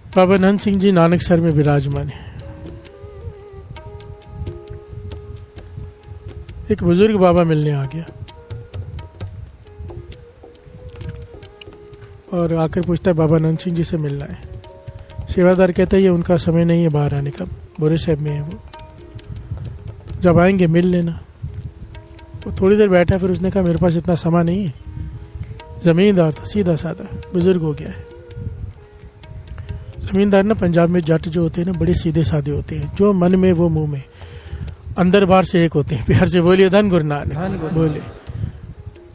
बाबा नंद सिंह जी नानकसर में विराजमान है। एक बुजुर्ग बाबा मिलने आ गया और आकर पूछता है बाबा नंद सिंह जी से मिलना है। सेवादार कहता है ये उनका समय नहीं है बाहर आने का, बोरे साहब में है वो, जब आएंगे मिल लेना। तो थोड़ी देर बैठा, फिर उसने कहा मेरे पास इतना समय नहीं है। जमींदार था, सीधा साधा, बुजुर्ग हो गया है। जमींदार ना पंजाब में जट जो होते हैं ना बड़े सीधे साधे होते हैं, जो मन में वो मुंह में, अंदर बाहर से एक होते हैं। प्यार से बोलिए धन गुरु नानक, बोले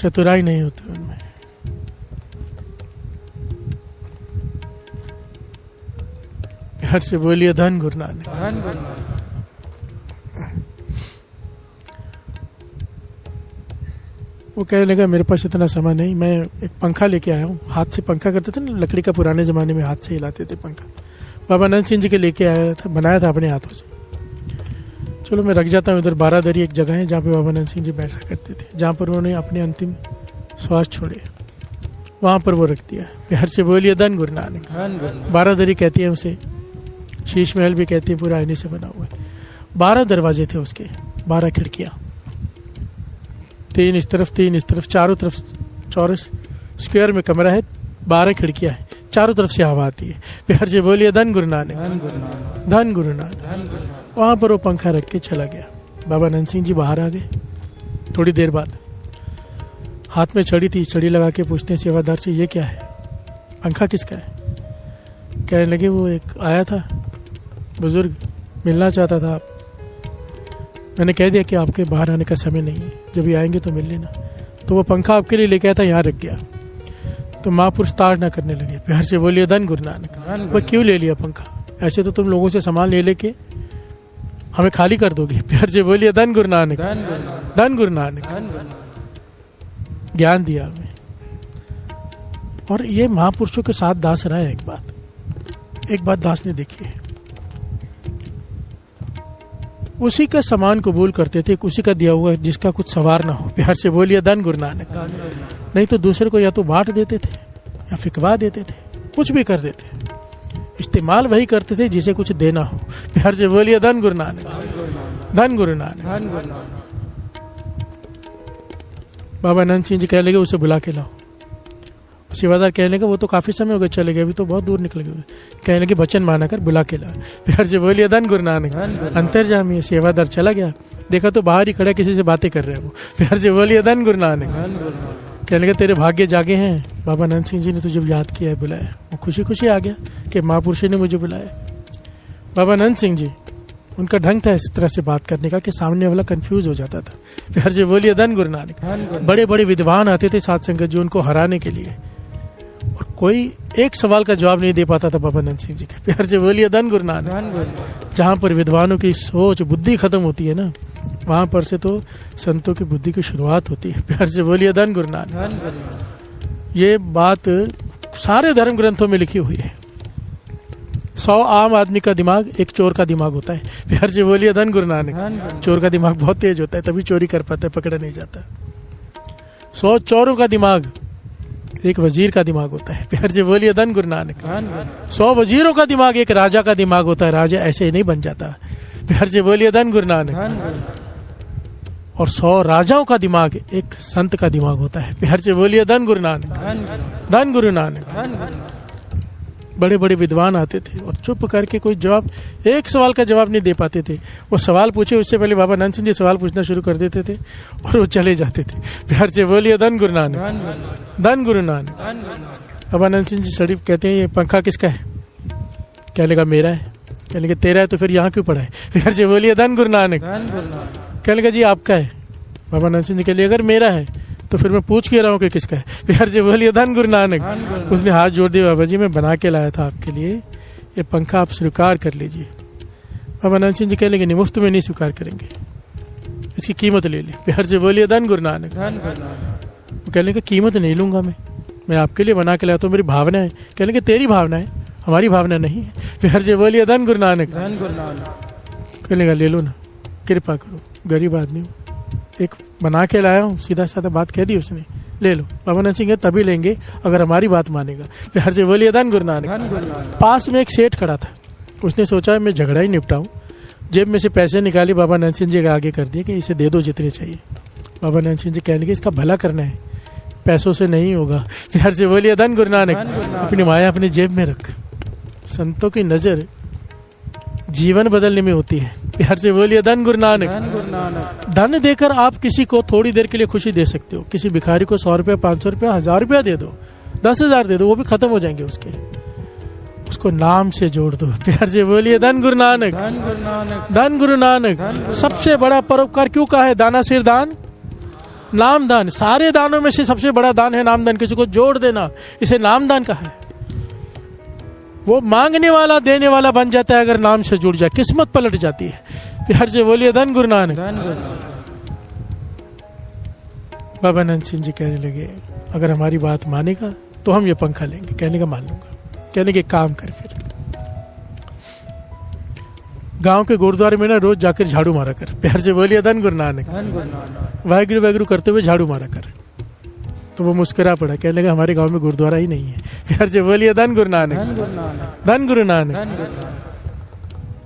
चतुराई नहीं होती उनमें। प्यार से बोलिए धन गुरु नानक। वो कहने लगा मेरे पास इतना समय नहीं, मैं एक पंखा लेके आया हूँ। हाथ से पंखा करते थे ना, लकड़ी का, पुराने ज़माने में हाथ से हिलाते थे पंखा। बाबा नंद सिंह जी के लेके आया था, बनाया था अपने हाथों से। चलो मैं रख जाता हूँ। इधर बारादरी एक जगह है जहाँ पे बाबा नंद सिंह जी बैठा करते थे, जहाँ पर उन्होंने अपने अंतिम श्वास छोड़े, वहाँ पर वो रख दिया। प्यार से बोलिए धन गुरु नानक। बारादरी कहती है उसे, शीश महल भी कहती है, पूरा आईने से बना हुआ है। 12 दरवाजे थे उसके, 12 खिड़कियाँ, 3 इस तरफ 3 इस तरफ, चारों तरफ चौरस स्क्वायर में कमरा है, 12 खिड़कियां हैं, चारों तरफ से हवा आती है। प्यार से बोलिए धन गुरु नानक, धन गुरु नानक। वहां पर वो पंखा रख के चला गया। बाबा नंद सिंह जी बाहर आ गए। थोड़ी देर बाद हाथ में छड़ी थी, छड़ी लगा के पूछते हैं सेवादार से ये क्या है, पंखा किसका है? कहने लगे वो एक आया था बुजुर्ग, मिलना चाहता था। मैंने कह दिया कि आपके बाहर आने का समय नहीं है, जब भी आएंगे तो मिल लेना। तो वो पंखा आपके लिए लेके आया था, यहाँ रख गया। तो महापुरुष ताड़ ना करने लगे। प्यार से बोलिए धन गुरु नानक। वो क्यों ले लिया पंखा? ऐसे तो तुम लोगों से सामान ले लेके हमें खाली कर दोगे। प्यार से बोलिए धन गुरु नानक, धन गुरु नानक। ज्ञान दिया हमें। और ये महापुरुषों के साथ दास रहा है। एक बात दास ने देखी है, उसी का सामान कबूल करते थे, उसी का दिया हुआ जिसका कुछ सवार ना हो। प्यार से बोलिए धन गुरु नानक। नहीं तो दूसरे को या तो बांट देते थे या फिकवा देते थे, कुछ भी कर देते। इस्तेमाल वही करते थे जिसे कुछ देना हो। प्यार से बोलिए धन गुरु नानक, धन गुरु नानक। बाबा नंद सिंह जी कहने लगे उसे बुला के लाओ। सेवादार कहने लगे वो तो काफी समय हो गया चले गए, अभी तो बहुत दूर निकल गए। कहने लगे वचन माना कर बुला के ला। प्यार से बोलिए धन गुरु नानक। अंतर्जामी सेवादार चला गया, देखा तो बाहर ही खड़ा किसी से बातें कर रहे हैं वो। प्यार से बोलिए धन गुरु नानक। कहने लगे तेरे भाग्य जागे हैं, बाबा नंद सिंह जी ने तुझे याद किया है, बुलाया। वो खुशी खुशी आ गया कि महापुरुष ने मुझे बुलाया। बाबा नंद सिंह जी, उनका ढंग था इस तरह से बात करने का कि सामने वाला कंफ्यूज हो जाता था। प्यार से बोलिए धन गुरु नानक। बड़े बड़े विद्वान आते थे साथ संगत जी उनको हराने के लिए, और कोई एक सवाल का जवाब नहीं दे पाता था बाबा नंद सिंह जी के। प्यार से बोलिए धन गुरु नानक। जहाँ पर विद्वानों की सोच बुद्धि खत्म होती है ना, वहां पर से तो संतों की बुद्धि की शुरुआत होती है। प्यार से बोलिए धन गुरु नानक। ये बात सारे धर्म ग्रंथों में लिखी हुई है। 100 आम आदमी का दिमाग एक चोर का दिमाग होता है। प्यार से बोलिए धन गुरु नानक। चोर का दिमाग बहुत तेज होता है, तभी चोरी कर पाता है, पकड़ा नहीं जाता। 100 चोरों का दिमाग एक वजीर का दिमाग होता है। प्यार से बोलिए धन गुरु नानक। 100 वजीरों का दिमाग एक राजा का दिमाग होता है, राजा ऐसे ही नहीं बन जाता। प्यार से बोलिए धन गुरु नानक। और 100 राजाओं का दिमाग एक संत का दिमाग होता है। प्यार से बोलिए धन गुरु नानक, धन गुरु नानक। बड़े बड़े विद्वान आते थे और चुप करके कोई जवाब, एक सवाल का जवाब नहीं दे पाते थे। वो सवाल पूछे उससे पहले बाबा नंद सिंह जी सवाल पूछना शुरू कर देते थे और वो चले जाते थे। प्यार से बोलिए धन गुरु नानक, धन गुरु नानक। बाबा नंद सिंह जी शरीफ कहते हैं ये पंखा किसका है? कहने लगा मेरा है। कहने लगा तेरा है तो फिर यहाँ क्यों पड़ा है? प्यार से बोलिए धन गुरु नानक। कहने लगा जी आपका है। बाबा नंद सिंह जी के लिए अगर मेरा है तो फिर मैं पूछ के रहा हूँ कि किसका है? प्यार से बोलिए धन गुरु नानक। उसने हाथ जोड़ दिया, बाबा जी मैं बना के लाया था आपके लिए, ये पंखा आप स्वीकार कर लीजिए। बाबा नंद सिंह जी कह लेंगे नहीं, मुफ्त में नहीं स्वीकार करेंगे, इसकी कीमत ले ले। प्यार से बोलिए धन गुरु नानक। वो कह लेंगे कीमत नहीं लूंगा मैं आपके लिए बना के लाया, तो मेरी भावना है। कह लेंगे तेरी भावना है, हमारी भावना नहीं है। प्यार से बोलिए धन गुरु नानक। कह लेगा ले लो ना, कृपा करो, गरीब आदमी हूँ, एक बना के लाया हूँ। सीधा साधा बात कह दी उसने। ले लो। बाबा नानक सिंह तभी लेंगे अगर हमारी बात मानेगा। प्यार से बोलिए धन गुरु नानक। पास में एक सेठ खड़ा था, उसने सोचा मैं झगड़ा ही निपटाऊं, जेब में से पैसे निकाले, बाबा नानक सिंह जी के आगे कर दिए कि इसे दे दो जितने चाहिए। बाबा नानक सिंह जी कहने लगे इसका भला करना है, पैसों से नहीं होगा। प्यार से बोलिए धन गुरु नानक। अपनी माया अपनी जेब में रख। संतों की नजर जीवन बदलने में होती है। प्यार से बोलिए धन गुरु नानक। धन देकर आप किसी को थोड़ी देर के लिए खुशी दे सकते हो। किसी भिखारी को 100 रुपया, 500 रुपया, 1000 रुपया दे दो, 10,000 दे दो, वो भी खत्म हो जाएंगे उसके। उसको नाम से जोड़ दो। प्यार से बोलिए धन गुरु नानक। धन गुरु नानक। सबसे बड़ा परोपकार क्यों कहा है? दाना सिर दान, नाम दान। सारे दानों में से सबसे बड़ा दान है नाम दान। किसी को जोड़ देना, इसे नाम दान कहा है। वो मांगने वाला देने वाला बन जाता है अगर नाम से जुड़ जाए, किस्मत पलट जाती है। प्यार से बोलिए धन गुरु नानक। बाबा नानक सिंह जी कहने लगे अगर हमारी बात मानेगा तो हम ये पंखा लेंगे। कहने का मान लूंगा। कहने के काम कर फिर गांव के गुरुद्वारे में ना रोज जाकर झाड़ू मारा कर। प्यार से बोलिए धन गुरु नानक। वाहिगुरु वाहिगुरु करते हुए झाड़ू मारा कर। तो वो मुस्कुरा पड़ा, कहने लगा हमारे गांव में गुरुद्वारा ही नहीं है। प्यार से बोलिए धन गुरु नानक। धन गुरु नानक।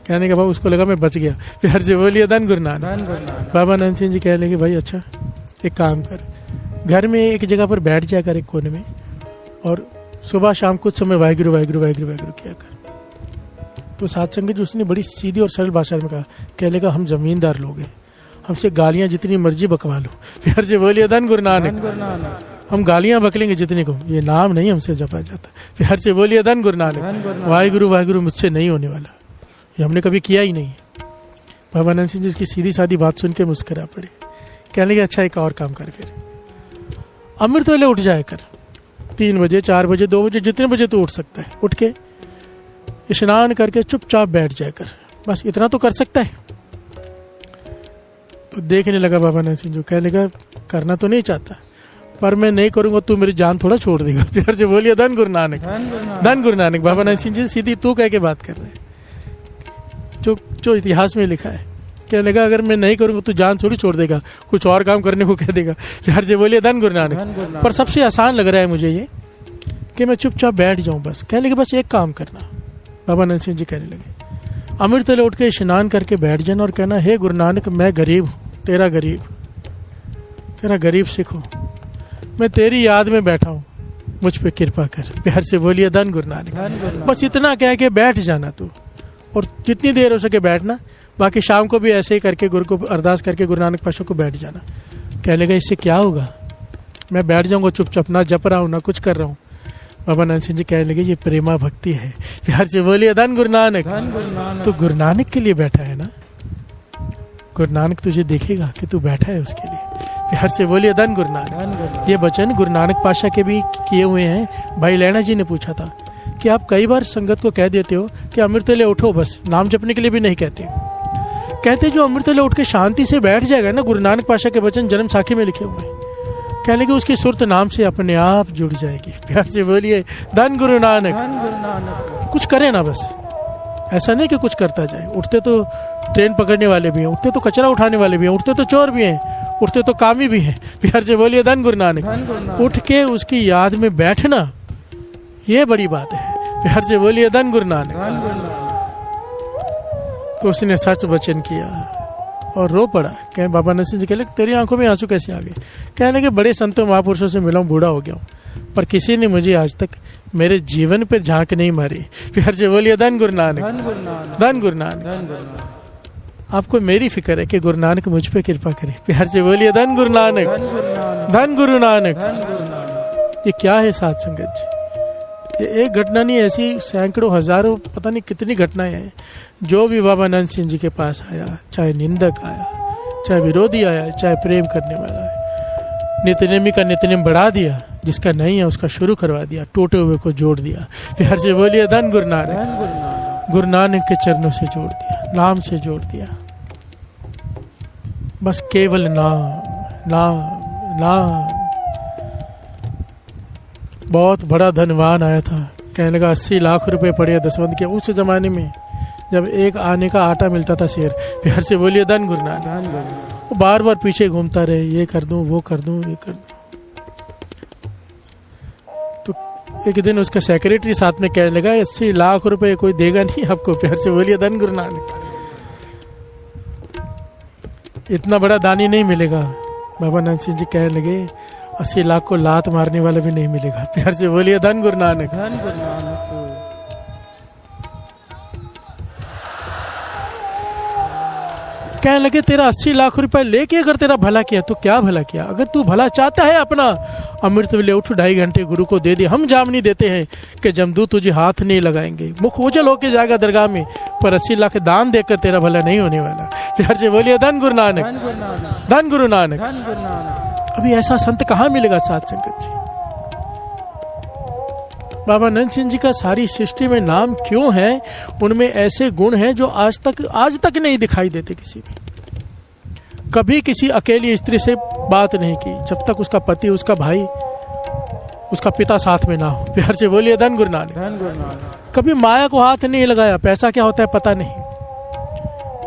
कहने का भाव उसको लगा मैं बच गया। प्यार से बोलिए धन गुरु नानक। बाबा नानक सिंह जी कहने लगे भाई अच्छा एक काम कर, घर में एक जगह पर बैठ जा कर एक कोने में, और सुबह शाम कुछ समय वाहिगुरु वाहिगुरु वाहिगुरु वाहिगुरु किया कर। तो साथ संगत उसने बड़ी सीधी और सरल भाषा में कहा, कहने लगा हम जमींदार लोग हैं, हमसे गालियां जितनी मर्जी बकवा लो। प्यार से बोलिए धन गुरु नानक। हम गालियां बकलेंगे जितने को, ये नाम नहीं हमसे जपा जाता। प्यार से बोलिए धन गुरु नानक। वाहिगुरु वाहिगुरु मुझसे नहीं होने वाला, ये हमने कभी किया ही नहीं। बाबा नानक सिंह जी इसकी सीधी सादी बात सुन के मुस्कुरा पड़े। कहने लगे अच्छा एक और काम कर फिर, अमृत वेले उठ जाया कर, 3 बजे 4 बजे 2 बजे जितने बजे तू उठ सकता है, उठ के स्नान करके चुपचाप बैठ जाया कर, बस इतना तो कर सकता है। तो देखने लगा बाबा नानक सिंह जी, कहने लगा करना तो नहीं चाहता, पर मैं नहीं करूंगा तू मेरी जान थोड़ा छोड़ देगा। प्यार से बोलिए धन गुरु नानक। धन गुरु नानक। बाबा नानक सिंह जी सीधी तू कह के बात कर रहे हैं, जो इतिहास में लिखा है। कहने लगा अगर मैं नहीं करूंगा तो जान थोड़ी छोड़ देगा, कुछ और काम करने को कह देगा। प्यार से बोलिए धन गुरु नानक। पर सबसे आसान लग रहा है मुझे ये कि मैं चुपचाप बैठ जाऊं बस। कहने लगे बस एक काम करना। बाबा नानक सिंह जी कहने लगे अमृत वेले उठ के स्नान करके बैठ जाना और कहना हे गुरु नानक मैं गरीब हूँ, तेरा गरीब सिख हूँ, मैं तेरी याद में बैठा हूँ, मुझ पे कृपा कर। प्यार से बोलिए धन गुरु नानक। बस इतना कह के बैठ जाना तू, और जितनी देर हो सके बैठना, बाकी शाम को भी ऐसे ही करके गुरु को अरदास करके गुरु नानक पाशा को बैठ जाना। कहने लगा इससे क्या होगा, मैं बैठ जाऊंगा चुपचाप, ना जप रहा हूँ ना कुछ कर रहा हूँ। बाबा नानक सिंह जी कहने लगे ये प्रेमा भक्ति है। प्यार से बोलिए धन गुरु नानक। तो गुरु नानक के लिए बैठा है ना, गुरु नानक तुझे देखेगा कि तू बैठा है उसके लिए। प्यार से बोलिए धन गुरु नानक। ये वचन गुरु नानक पाशा के भी किए हुए हैं। भाई लैना जी ने पूछा था कि आप कई बार संगत को कह देते हो कि अमृत वेले उठो, बस नाम जपने के लिए भी नहीं कहते। कहते जो अमृत वेले उठ के शांति से बैठ जाएगा ना, गुरु नानक पाशा के वचन जन्म साखी में लिखे हुए हैं, कहने कि उसकी सुरत नाम से अपने आप जुड़ जाएगी। प्यार से बोलिए धन गुरु नानक। कुछ करे ना बस, ऐसा नहीं कि कुछ करता जाए। उठते तो ट्रेन पकड़ने वाले भी हैं, उठते तो कचरा उठाने वाले भी हैं, उठते तो चोर भी हैं, उठते तो कामी भी हैं। प्यार से बोलिए धन गुरु नानक। उठ के उसकी याद में बैठना ये बड़ी बात है। प्यार से बोलिए धन गुरु नानक। तो उसने सच वचन किया और रो पड़ा। कहे बाबा नानक सिंह जी कहले तेरी आंखों में आंसू कैसे आ गए? कहने के बड़े संतों महापुरुषों से मिला हूँ, बूढ़ा हो गया हूँ, पर किसी ने मुझे आज तक मेरे जीवन पे झांक नहीं मारी। प्यार से बोलिए धन गुरु नानक। धन गुरु नानक। आपको मेरी फिक्र है कि गुरु नानक मुझ पे कृपा करे। प्यार से बोलिए धन गुरु नानक। धन गुरु नानक। ये क्या है साथ संगत जी? ये एक घटना नहीं, ऐसी सैकड़ों हजारों पता नहीं कितनी घटनाएं हैं। जो भी बाबा नानक सिंह जी के पास आया, चाहे निंदक आया, चाहे विरोधी आया, चाहे प्रेम करने वाला है, नित्यनेमी का नित्यनेम बढ़ा दिया, जिसका नहीं है उसका शुरू करवा दिया, टूटे हुए को जोड़ दिया। प्यार से बोलिए धन गुरु नानक। गुरु नानक के चरणों से जोड़ दिया, नाम से जोड़ दिया, बस केवल नाम नाम नाम। बहुत बड़ा धनवान आया था, कहने लगा 80 लाख रुपए पड़े दसवंत के, उस जमाने में जब एक आने का आटा मिलता था शेर। प्यार से बोलिए धन गुरु नानक। वो बार बार पीछे घूमता रहे, ये कर दूं वो कर दूं ये कर दूं। एक दिन उसका सेक्रेटरी साथ में कहने लगा 80 लाख रुपए कोई देगा नहीं आपको, प्यार से बोलिए धन गुरु नानक। इतना बड़ा दानी नहीं मिलेगा। बाबा नानक सिंह जी कहने लगे 80 लाख को लात मारने वाला भी नहीं मिलेगा, प्यार से बोलिए धन गुरु नानक। धन गुरु नानक। कहने लगे तेरा 80 लाख रुपए लेके अगर तेरा भला किया तो क्या भला किया? अगर तू भला चाहता है अपना, अमृत वेले उठ 2.5 घंटे गुरु को दे दे। हम जामनी देते हैं कि जमदूत तुझे हाथ नहीं लगाएंगे, मुख उजल होके जाएगा दरगाह में, पर 80 लाख दान देकर तेरा भला नहीं होने वाला। प्यार से बोलिए धन गुरु नानक, धन गुरु नानक, धन गुरु नानक। धन गुरु नानक। अभी ऐसा संत कहाँ मिलेगा साध संगत जी? बाबा नंद सिंह जी का सारी सृष्टि में नाम क्यों है? उनमें ऐसे गुण हैं जो आज तक नहीं दिखाई देते किसी में। कभी किसी अकेली स्त्री से बात नहीं की जब तक उसका पति, उसका भाई, उसका पिता साथ में ना हो। प्यार से बोलिए धन गुरु नानक, धन गुरु नानक। कभी माया को हाथ नहीं लगाया। पैसा क्या होता है पता नहीं,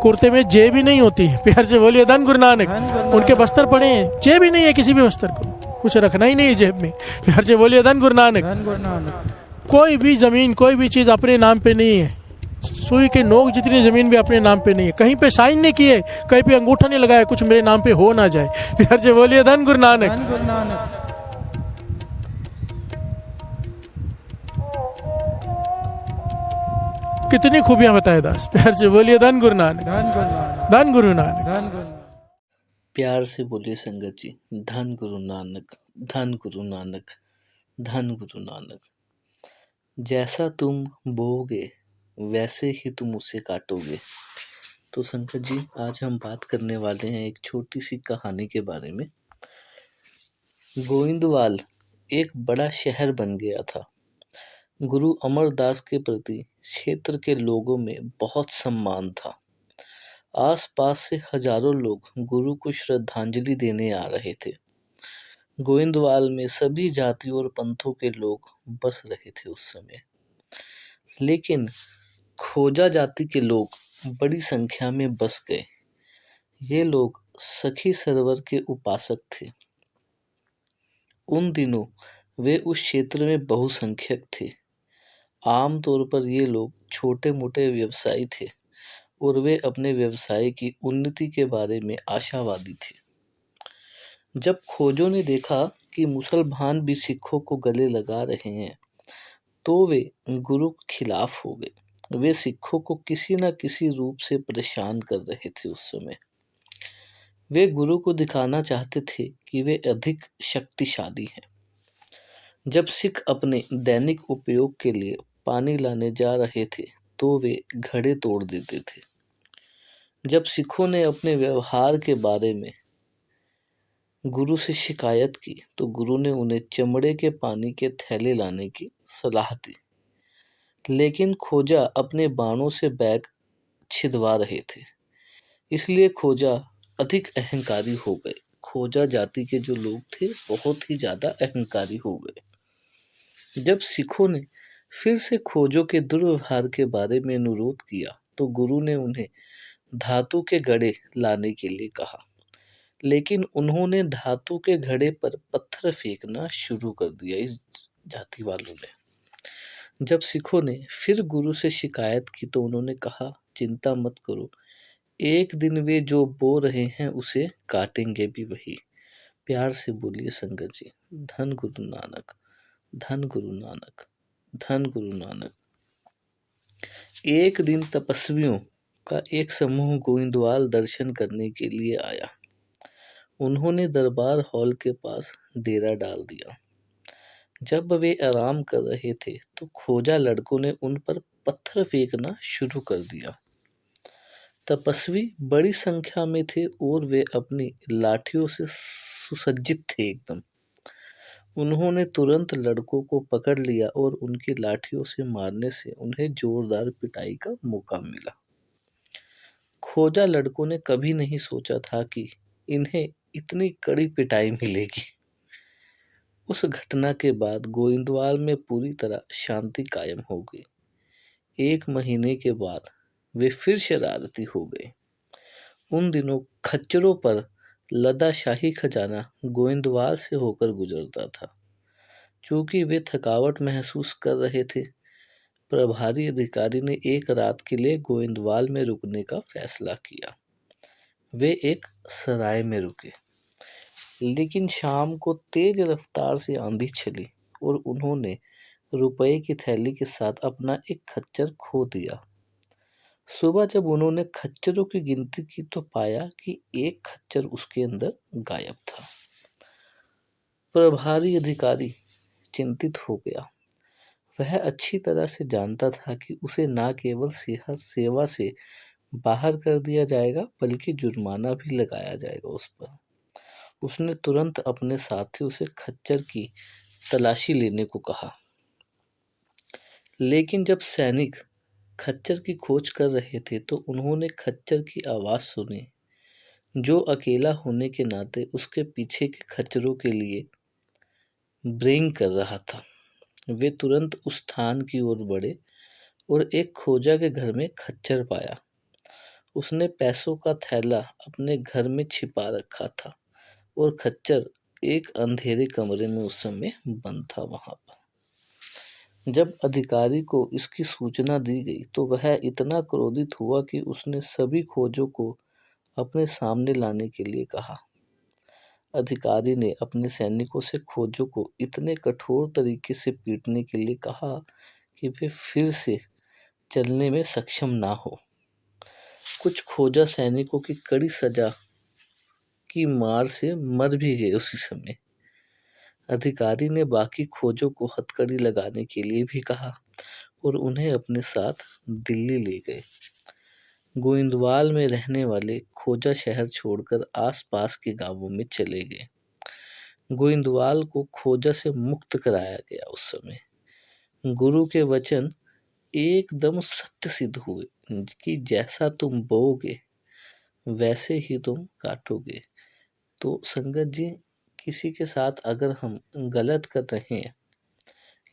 कुर्ते में जेब ही नहीं होती है। प्यार से बोलिए धन गुरु नानक। धन गुरु नानक। उनके बस्तर पड़े हैं, जेब ही नहीं है किसी भी बस्तर को, कुछ रखना ही नहीं है जेब में। प्यार से बोलिए धन गुरु नानक। धन गुरु नानक। कोई भी जमीन, कोई भी चीज अपने नाम पे नहीं है। सुई के नोक जितनी जमीन भी अपने नाम पे नहीं है। कहीं पे साइन नहीं किए, कहीं पे अंगूठा नहीं लगाया, कुछ मेरे नाम पे हो ना जाए। प्यार से बोलिए धन गुरु नानक। धन गुरु नानक। कितनी खूबियां बताए दास। प्यार से बोलिए धन गुरु नानक, धन गुरु नानक। धन गुरु नानक। धन गुरु नानक। प्यार से बोलिए संगत जी, धन गुरु नानक, धन गुरु नानक, धन गुरु नानक। जैसा तुम बोओगे वैसे ही तुम उसे काटोगे। तो संगत जी, आज हम बात करने वाले हैं एक छोटी सी कहानी के बारे में। गोविंदवाल एक बड़ा शहर बन गया था। गुरु अमरदास के प्रति क्षेत्र के लोगों में बहुत सम्मान था। आसपास से हजारों लोग गुरु को श्रद्धांजलि देने आ रहे थे। गोविंदवाल में सभी जातियों और पंथों के लोग बस रहे थे उस समय, लेकिन खोजा जाति के लोग बड़ी संख्या में बस गए। ये लोग सखी सरोवर के उपासक थे। उन दिनों वे उस क्षेत्र में बहुसंख्यक थे। आमतौर पर ये लोग छोटे मोटे व्यवसायी थे और वे अपने व्यवसाय की उन्नति के बारे में आशावादी थे। जब खोजों ने देखा कि मुसलमान भी सिखों को गले लगा रहे हैं, तो वे गुरु के खिलाफ हो गए। वे सिखों को किसी न किसी रूप से परेशान कर रहे थे। उस समय वे गुरु को दिखाना चाहते थे कि वे अधिक शक्तिशाली हैं। जब सिख अपने दैनिक उपयोग के लिए पानी लाने जा रहे थे, तो वे घड़े तोड़ देते थे। जब सिखों ने अपने व्यवहार के बारे में गुरु से शिकायत की, तो गुरु ने उन्हें चमड़े के पानी के थैले लाने की सलाह दी। लेकिन खोजा अपने बाणों से बैग छिदवा रहे थे, इसलिए खोजा अधिक अहंकारी हो गए। खोजा जाति के जो लोग थे बहुत ही ज्यादा अहंकारी हो गए। जब सिखों ने फिर से खोजों के दुर्व्यवहार के बारे में अनुरोध किया, तो गुरु ने उन्हें धातु के घड़े लाने के लिए कहा, लेकिन उन्होंने धातु के घड़े पर पत्थर फेंकना शुरू कर दिया इस जाति वालों ने। जब सिखों ने फिर गुरु से शिकायत की, तो उन्होंने कहा, चिंता मत करो, एक दिन वे जो बो रहे हैं उसे काटेंगे भी वही। प्यार से बोलिए संगत जी, धन गुरु नानक, धन गुरु नानक, धन गुरु नानक। एक दिन तपस्वियों का एक समूह गोविंदवाल दर्शन करने के लिए आया। उन्होंने दरबार हॉल के पास डेरा डाल दिया। जब वे आराम कर रहे थे, तो खोजा लड़कों ने उन पर पत्थर फेंकना शुरू कर दिया। तपस्वी बड़ी संख्या में थे और वे अपनी लाठियों से सुसज्जित थे एकदम। उन्होंने तुरंत लड़कों को पकड़ लिया और उनकी लाठियों से मारने से उन्हें जोरदार पिटाई का मौका मिला। खोजा लड़कों ने कभी नहीं सोचा था कि इन्हें इतनी कड़ी पिटाई मिलेगी। उस घटना के बाद गोविंदवाल में पूरी तरह शांति कायम हो गई। 1 महीने के बाद वे फिर शरारती हो गए। उन दिनों खच्चरों पर लदा शाही खजाना गोविंदवाल से होकर गुजरता था। चूंकि वे थकावट महसूस कर रहे थे, प्रभारी अधिकारी ने एक रात के लिए गोविंदवाल में रुकने का फैसला किया। वे एक सराय में रुके, लेकिन शाम को तेज रफ्तार से आंधी चली और उन्होंने रुपए की थैली के साथ अपना एक खच्चर खो दिया। सुबह जब उन्होंने खच्चरों की गिनती की तो पाया कि एक खच्चर उसके अंदर गायब था। प्रभारी अधिकारी चिंतित हो गया। वह अच्छी तरह से जानता था कि उसे न केवल सेवा से बाहर कर दिया जाएगा, बल्कि जुर्माना भी लगाया जाएगा उस पर। उसने तुरंत अपने साथियों से खच्चर की तलाशी लेने को कहा। लेकिन जब सैनिक खच्चर की खोज कर रहे थे तो उन्होंने खच्चर की आवाज़ सुनी, जो अकेला होने के नाते उसके पीछे के खच्चरों के लिए ब्रेइंग कर रहा था। वे तुरंत उस स्थान की ओर बढ़े और एक खोजा के घर में खच्चर पाया। उसने पैसों का थैला अपने घर में छिपा रखा था और खच्चर एक अंधेरे कमरे में उस समय बंद था वहां पर। जब अधिकारी को इसकी सूचना दी गई तो वह इतना क्रोधित हुआ कि उसने सभी खोजों को अपने सामने लाने के लिए कहा। अधिकारी ने अपने सैनिकों से खोजों को इतने कठोर तरीके से पीटने के लिए कहा कि वे फिर से चलने में सक्षम ना हो। कुछ खोजा सैनिकों की कड़ी सजा की मार से मर भी गए उसी समय। अधिकारी ने बाकी खोजों को हथकड़ी लगाने के लिए भी कहा और उन्हें अपने साथ दिल्ली ले गए। गोविंदवाल में रहने वाले खोजा शहर छोड़कर आसपास के गांवों में चले गए। गोविंदवाल को खोजा से मुक्त कराया गया। उस समय गुरु के वचन एकदम सत्य सिद्ध हुए कि जैसा तुम बोओगे वैसे ही तुम काटोगे। तो संगत जी, किसी के साथ अगर हम गलत कर रहे हैं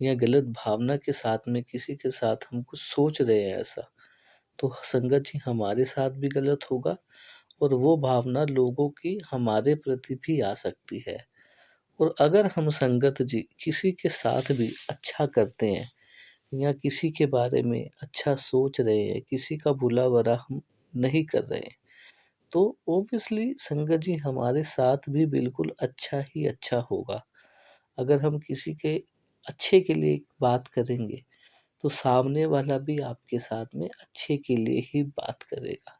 या गलत भावना के साथ में किसी के साथ हम कुछ सोच रहे हैं ऐसा, तो संगत जी हमारे साथ भी गलत होगा और वो भावना लोगों की हमारे प्रति भी आ सकती है। और अगर हम संगत जी किसी के साथ भी अच्छा करते हैं या किसी के बारे में अच्छा सोच रहे हैं, किसी का बुरा भला हम नहीं कर रहे हैं, तो ऑब्वियसली संगत जी हमारे साथ भी बिल्कुल अच्छा ही अच्छा होगा। अगर हम किसी के अच्छे के लिए बात करेंगे तो सामने वाला भी आपके साथ में अच्छे के लिए ही बात करेगा।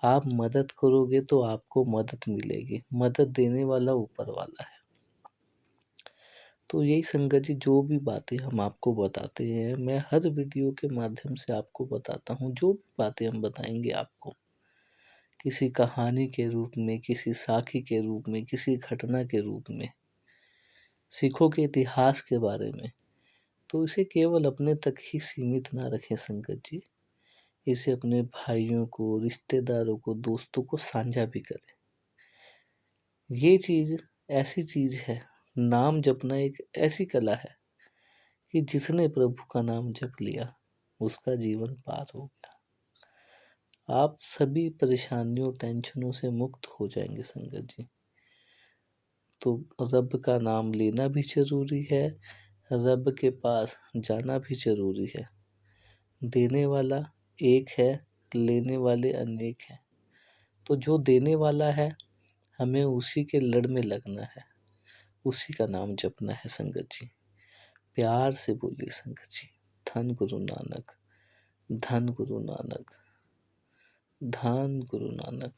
आप मदद करोगे तो आपको मदद मिलेगी। मदद देने वाला ऊपर वाला है। तो यही संगत जी जो भी बातें हम आपको बताते हैं, मैं हर वीडियो के माध्यम से आपको बताता हूँ। जो भी बातें हम बताएंगे आपको, किसी कहानी के रूप में, किसी साखी के रूप में, किसी घटना के रूप में, सिखों के इतिहास के बारे में, तो इसे केवल अपने तक ही सीमित ना रखें संगत जी। इसे अपने भाइयों को, रिश्तेदारों को, दोस्तों को साझा भी करें। ये चीज़ ऐसी चीज़ है, नाम जपना एक ऐसी कला है कि जिसने प्रभु का नाम जप लिया उसका जीवन पार हो गया। आप सभी परेशानियों, टेंशनों से मुक्त हो जाएंगे संगत जी। तो रब का नाम लेना भी जरूरी है, रब के पास जाना भी जरूरी है। देने वाला एक है, लेने वाले अनेक हैं। तो जो देने वाला है हमें उसी के लड़ में लगना है, उसी का नाम जपना है संगत जी। प्यार से बोलिए संगत जी, धन गुरु नानक, धन गुरु नानक, धन गुरु नानक।